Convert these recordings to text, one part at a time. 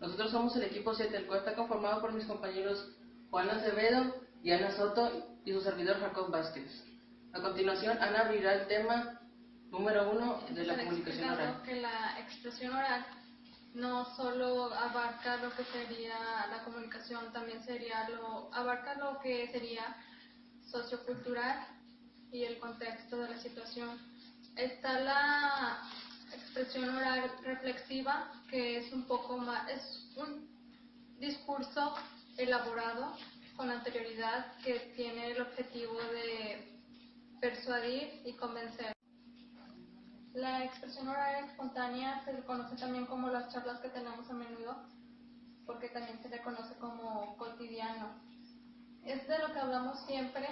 Nosotros somos el equipo 7, el cual está conformado por mis compañeros Juan Acevedo, Diana Soto y su servidor Jacob Vázquez. A continuación, Ana abrirá el tema número 1 de la comunicación oral. Que la expresión oral no solo abarca lo que sería la comunicación, también abarca lo que sería sociocultural y el contexto de la situación. Está la expresión oral reflexiva, que es un poco más, es un discurso elaborado con anterioridad que tiene el objetivo de persuadir y convencer. La expresión oral espontánea se le conoce también como las charlas que tenemos a menudo, porque también se le conoce como cotidiano. Es de lo que hablamos siempre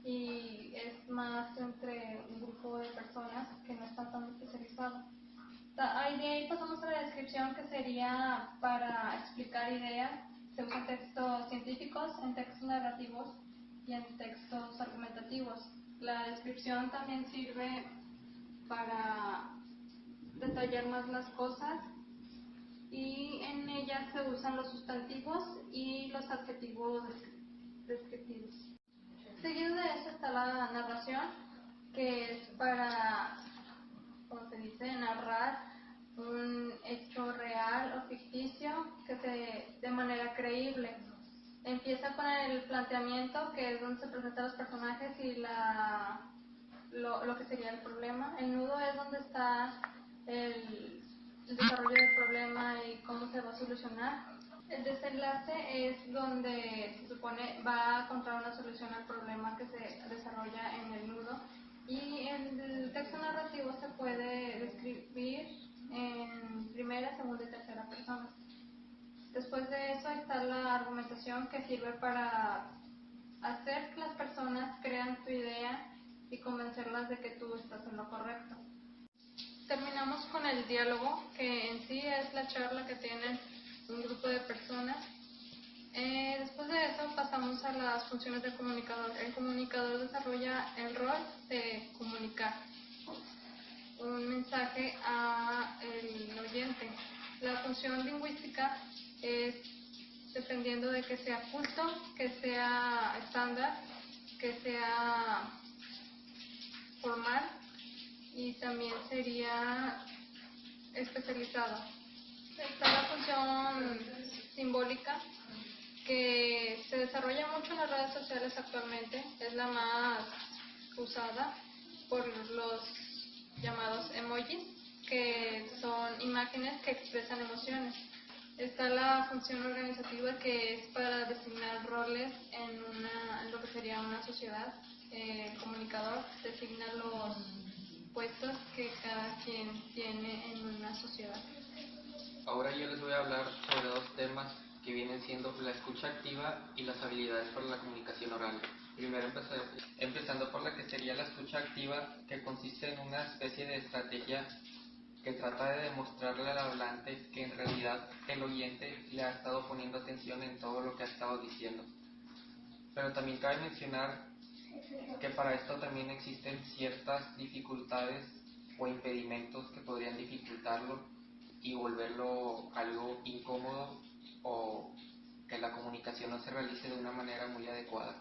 y es más entre un grupo de personas que no están tan especializados. De ahí pasamos a la descripción, que sería para explicar ideas. Se usan textos científicos, en textos narrativos y en textos argumentativos. La descripción también sirve para detallar más las cosas, y en ella se usan los sustantivos y los adjetivos descriptivos. Seguido de eso está la narración, que es para, como se dice, narrar un hecho real o ficticio de manera creíble. Empieza con el planteamiento, que es donde se presentan los personajes y lo que sería el problema. El nudo es donde está el desarrollo del problema y cómo se va a solucionar. El desenlace es donde se supone va a encontrar una solución al problema que se desarrolla en el nudo. Y el texto narrativo se puede describir en primera, segunda y tercera persona. Después de eso está la argumentación, que sirve para hacer que las personas crean tu idea y convencerlas de que tú estás en lo correcto. Terminamos con el diálogo, que en sí es la charla que tienen un grupo de personas. Después de eso pasamos a las funciones del comunicador. El comunicador desarrolla el rol de comunicar un mensaje al oyente. La función lingüística es dependiendo de que sea culto, que sea estándar, que sea formal y también sería especializado. Está la función simbólica, que se desarrolla mucho en las redes sociales actualmente, es la más usada por los llamados emojis, que son imágenes que expresan emociones. Está la función organizativa, que es para designar roles en lo que sería una sociedad. El comunicador designa los puestos que cada quien tiene en una sociedad. Ahora yo les voy a hablar sobre dos temas que vienen siendo la escucha activa y las habilidades para la comunicación oral. Primero empezando por la que sería la escucha activa, que consiste en una especie de estrategia que trata de demostrarle al hablante que en realidad el oyente le ha estado poniendo atención en todo lo que ha estado diciendo. Pero también cabe mencionar que para esto también existen ciertas dificultades o impedimentos que podrían dificultarlo y volverlo algo incómodo, o que la comunicación no se realice de una manera muy adecuada.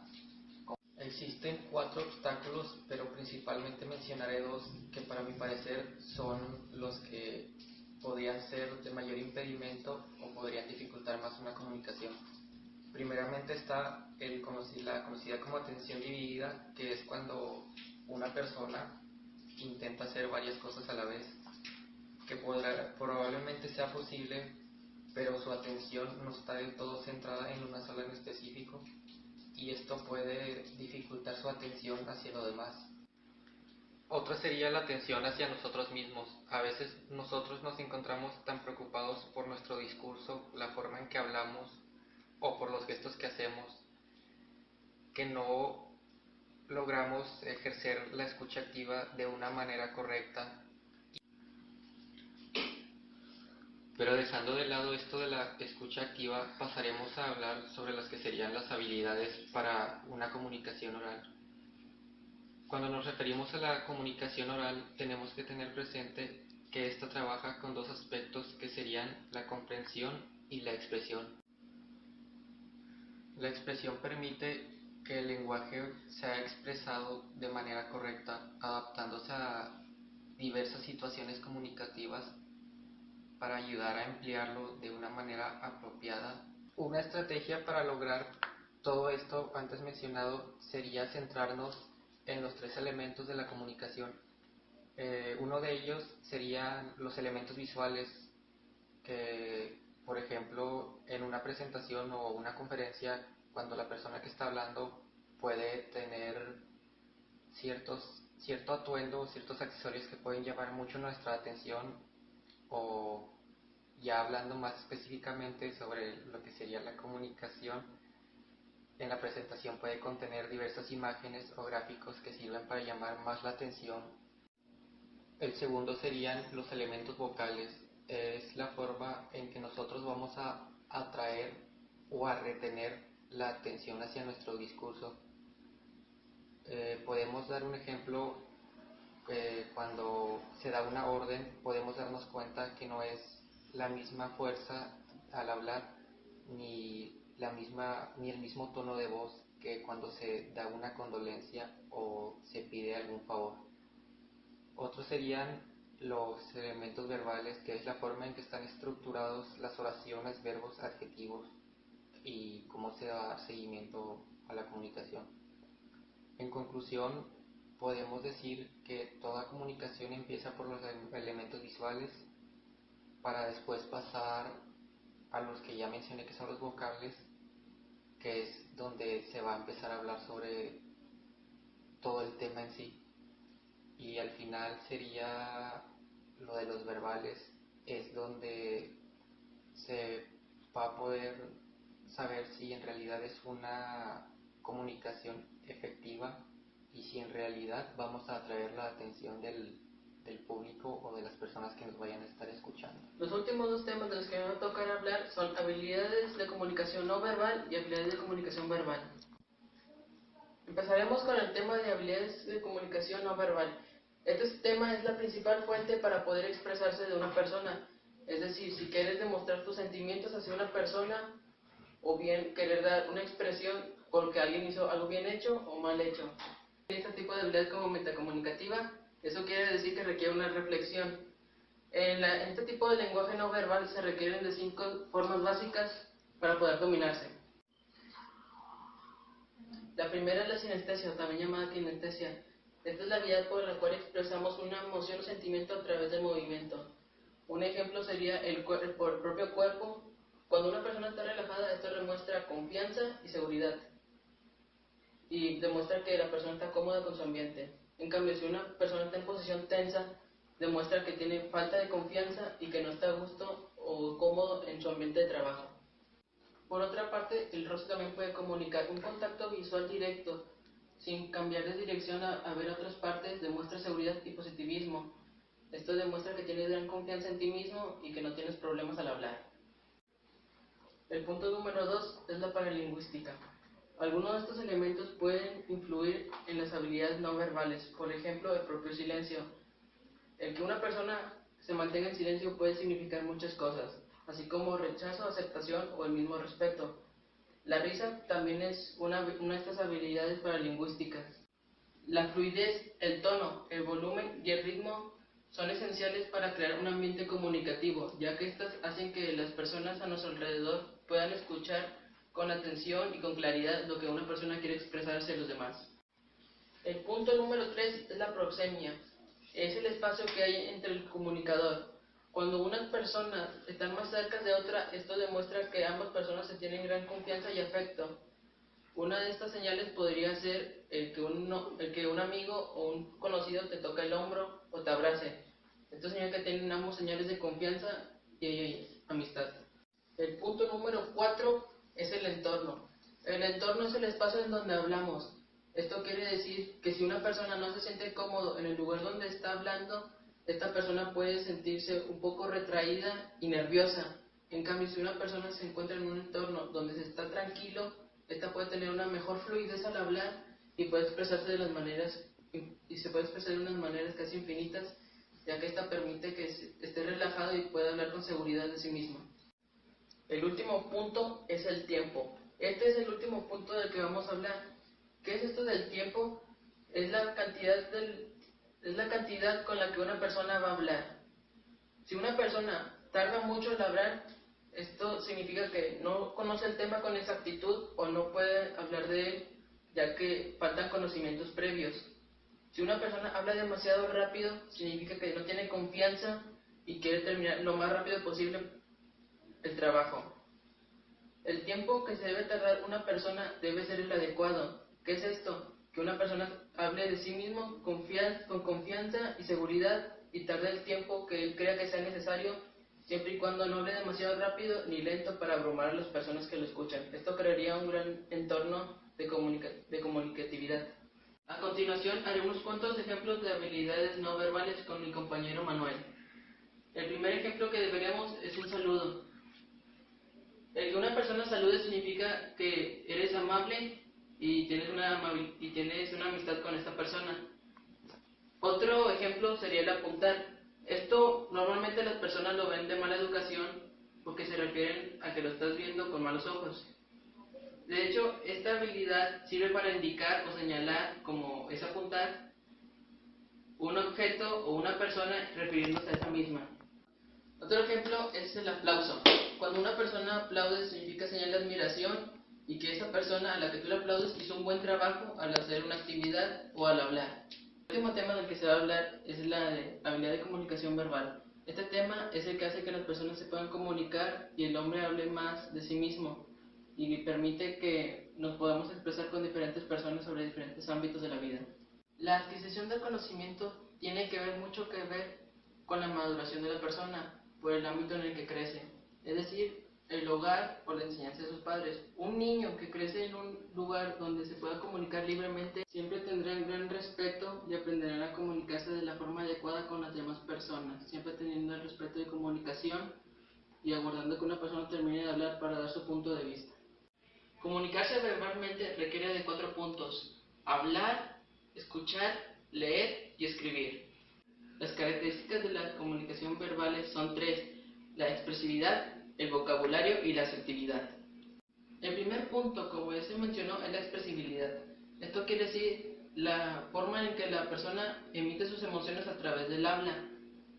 Existen 4 obstáculos, pero principalmente mencionaré 2 que para mi parecer son los que podrían ser de mayor impedimento o podrían dificultar más una comunicación. Primeramente está la conocida como atención dividida, que es cuando una persona intenta hacer varias cosas a la vez, que probablemente sea posible, pero su atención no está del todo centrada en una sola en específico, y esto puede dificultar su atención hacia lo demás. Otra sería la atención hacia nosotros mismos. A veces nosotros nos encontramos tan preocupados por nuestro discurso, la forma en que hablamos o por los gestos que hacemos, que no logramos ejercer la escucha activa de una manera correcta. Pero dejando de lado esto de la escucha activa, pasaremos a hablar sobre las que serían las habilidades para una comunicación oral. Cuando nos referimos a la comunicación oral, tenemos que tener presente que ésta trabaja con dos aspectos que serían la comprensión y la expresión. La expresión permite que el lenguaje sea expresado de manera correcta, adaptándose a diversas situaciones comunicativas para ayudar a emplearlo de una manera apropiada. Una estrategia para lograr todo esto antes mencionado sería centrarnos en los tres elementos de la comunicación. Uno de ellos serían los elementos visuales, que por ejemplo en una presentación o una conferencia, cuando la persona que está hablando puede tener cierto atuendo o ciertos accesorios que pueden llamar mucho nuestra atención, o ya hablando más específicamente sobre lo que sería la comunicación, en la presentación puede contener diversas imágenes o gráficos que sirven para llamar más la atención. El segundo serían los elementos vocales. Es la forma en que nosotros vamos a atraer o a retener la atención hacia nuestro discurso. Podemos dar un ejemplo. Cuando se da una orden, podemos darnos cuenta que no es la misma fuerza al hablar ni el mismo tono de voz que cuando se da una condolencia o se pide algún favor. Otros serían los elementos verbales, que es la forma en que están estructurados las oraciones, verbos, adjetivos y cómo se da seguimiento a la comunicación. En conclusión, podemos decir que toda comunicación empieza por los elementos visuales, para después pasar a los que ya mencioné, que son los vocables, que es donde se va a empezar a hablar sobre todo el tema en sí. Y al final sería lo de los verbales, es donde se va a poder saber si en realidad es una comunicación efectiva y si en realidad vamos a atraer la atención del público o de las personas que nos vayan a estar escuchando. Los últimos dos temas de los que me va a tocar hablar son habilidades de comunicación no verbal y habilidades de comunicación verbal. Empezaremos con el tema de habilidades de comunicación no verbal. Este tema es la principal fuente para poder expresarse de una persona. Es decir, si quieres demostrar tus sentimientos hacia una persona, o bien querer dar una expresión porque alguien hizo algo bien hecho o mal hecho. Este tipo de habilidad como metacomunicativa, eso quiere decir que requiere una reflexión. En este tipo de lenguaje no verbal se requieren de 5 formas básicas para poder dominarse. La primera es la sinestesia, o también llamada kinestesia. Esta es la habilidad por la cual expresamos una emoción o sentimiento a través del movimiento. Un ejemplo sería el propio cuerpo. Cuando una persona está relajada, esto demuestra confianza y seguridad, y demuestra que la persona está cómoda con su ambiente. En cambio, si una persona está en posición tensa, demuestra que tiene falta de confianza y que no está a gusto o cómodo en su ambiente de trabajo. Por otra parte, el rostro también puede comunicar. Un contacto visual directo, sin cambiar de dirección a ver otras partes, demuestra seguridad y positivismo. Esto demuestra que tienes gran confianza en ti mismo y que no tienes problemas al hablar. El punto número 2 es la paralingüística. Algunos de estos elementos pueden influir en las habilidades no verbales, por ejemplo, el propio silencio. El que una persona se mantenga en silencio puede significar muchas cosas, así como rechazo, aceptación o el mismo respeto. La risa también es una de estas habilidades paralingüísticas. La fluidez, el tono, el volumen y el ritmo son esenciales para crear un ambiente comunicativo, ya que estas hacen que las personas a nuestro alrededor puedan escuchar con atención y con claridad lo que una persona quiere expresar hacia los demás. El punto número 3 es la proxemia. Es el espacio que hay entre el comunicador. Cuando unas personas están más cerca de otra, esto demuestra que ambas personas se tienen gran confianza y afecto. Una de estas señales podría ser el que un amigo o un conocido te toca el hombro o te abrace. Esto señala que tienen ambos señales de confianza y amistad. El punto número 4 es el entorno. El entorno es el espacio en donde hablamos. Esto quiere decir que si una persona no se siente cómodo en el lugar donde está hablando, esta persona puede sentirse un poco retraída y nerviosa. En cambio, si una persona se encuentra en un entorno donde se está tranquilo, esta puede tener una mejor fluidez al hablar y puede expresarse de las maneras, y se puede expresar de unas maneras casi infinitas, ya que esta permite que esté relajado y pueda hablar con seguridad de sí mismo. El último punto es el tiempo. Este es el último punto del que vamos a hablar. ¿Qué es esto del tiempo? Es la cantidad con la que una persona va a hablar. Si una persona tarda mucho en hablar, esto significa que no conoce el tema con exactitud o no puede hablar de él, ya que faltan conocimientos previos. Si una persona habla demasiado rápido, significa que no tiene confianza y quiere terminar lo más rápido posible el trabajo. El tiempo que se debe tardar una persona debe ser el adecuado. ¿Qué es esto? Que una persona hable de sí mismo con confianza y seguridad y tarde el tiempo que él crea que sea necesario, siempre y cuando no hable demasiado rápido ni lento para abrumar a las personas que lo escuchan. Esto crearía un gran entorno de comunicatividad. A continuación haré unos cuantos ejemplos de habilidades no verbales con mi compañero Manuel. El primer ejemplo que veremos es un saludo. El que una persona salude significa que eres amable y tienes una amistad con esta persona. Otro ejemplo sería el apuntar. Esto normalmente las personas lo ven de mala educación porque se refieren a que lo estás viendo con malos ojos. De hecho, esta habilidad sirve para indicar o señalar, como es apuntar, un objeto o una persona refiriéndose a esa misma. Otro ejemplo es el aplauso. Cuando una persona aplaude significa señal de admiración y que esa persona a la que tú le aplaudes hizo un buen trabajo al hacer una actividad o al hablar. El último tema del que se va a hablar es la de habilidad de comunicación verbal. Este tema es el que hace que las personas se puedan comunicar y el hombre hable más de sí mismo y permite que nos podamos expresar con diferentes personas sobre diferentes ámbitos de la vida. La adquisición del conocimiento tiene mucho que ver con la maduración de la persona por el ámbito en el que crece, es decir, el hogar por la enseñanza de sus padres. Un niño que crece en un lugar donde se pueda comunicar libremente siempre tendrá un gran respeto y aprenderá a comunicarse de la forma adecuada con las demás personas, siempre teniendo el respeto de comunicación y aguardando que una persona termine de hablar para dar su punto de vista. Comunicarse verbalmente requiere de 4 puntos: hablar, escuchar, leer y escribir. Las características de la comunicación verbales son 3: la expresividad, el vocabulario y la asertividad. El primer punto, como ya se mencionó, es la expresibilidad. Esto quiere decir la forma en que la persona emite sus emociones a través del habla.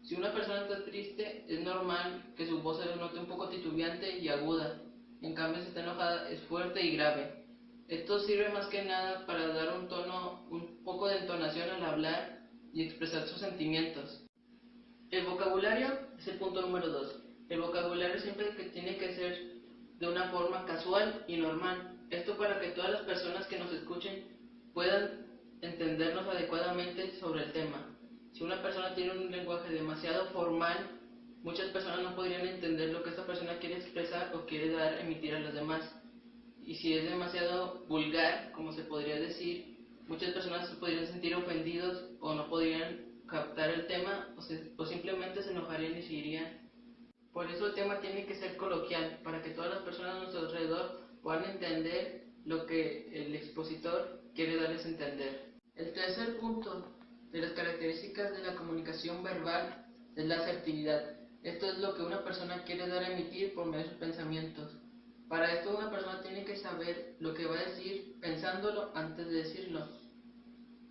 Si una persona está triste, es normal que su voz se note un poco titubeante y aguda. En cambio, si está enojada, es fuerte y grave. Esto sirve más que nada para dar un poco de entonación al hablar y expresar sus sentimientos. El vocabulario es el punto número 2. El vocabulario siempre tiene que ser de una forma casual y normal. Esto para que todas las personas que nos escuchen puedan entendernos adecuadamente sobre el tema. Si una persona tiene un lenguaje demasiado formal, muchas personas no podrían entender lo que esta persona quiere expresar o quiere emitir a los demás. Y si es demasiado vulgar, como se podría decir, muchas personas se podrían sentir ofendidos o no podrían captar el tema o simplemente se enojarían y se irían. Por eso el tema tiene que ser coloquial, para que todas las personas a nuestro alrededor puedan entender lo que el expositor quiere darles a entender. El tercer punto de las características de la comunicación verbal es la asertividad. Esto es lo que una persona quiere dar a emitir por medio de sus pensamientos. Para esto una persona tiene que saber lo que va a decir pensándolo antes de decirlo.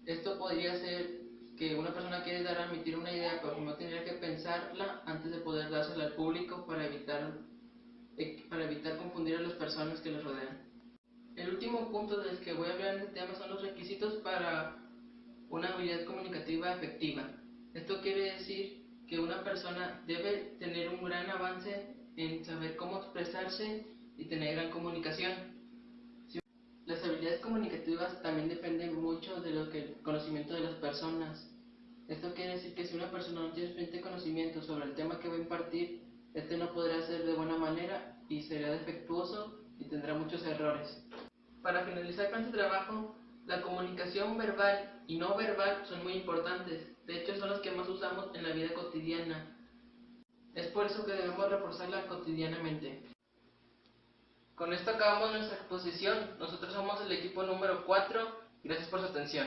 Esto podría ser que una persona quiere dar a emitir una idea, pero primero tendría que pensarla antes de poder dársela al público para evitar confundir a las personas que los rodean. El último punto del que voy a hablar en este tema son los requisitos para una habilidad comunicativa efectiva. Esto quiere decir que una persona debe tener un gran avance en saber cómo expresarse y tener gran comunicación. Las habilidades comunicativas también dependen mucho del conocimiento de las personas. Esto quiere decir que si una persona no tiene suficiente conocimiento sobre el tema que va a impartir, este no podrá hacer de buena manera y será defectuoso y tendrá muchos errores. Para finalizar con este trabajo, la comunicación verbal y no verbal son muy importantes. De hecho, son las que más usamos en la vida cotidiana. Es por eso que debemos reforzarla cotidianamente. Con esto acabamos nuestra exposición. Nosotros somos el equipo número 4. Gracias por su atención.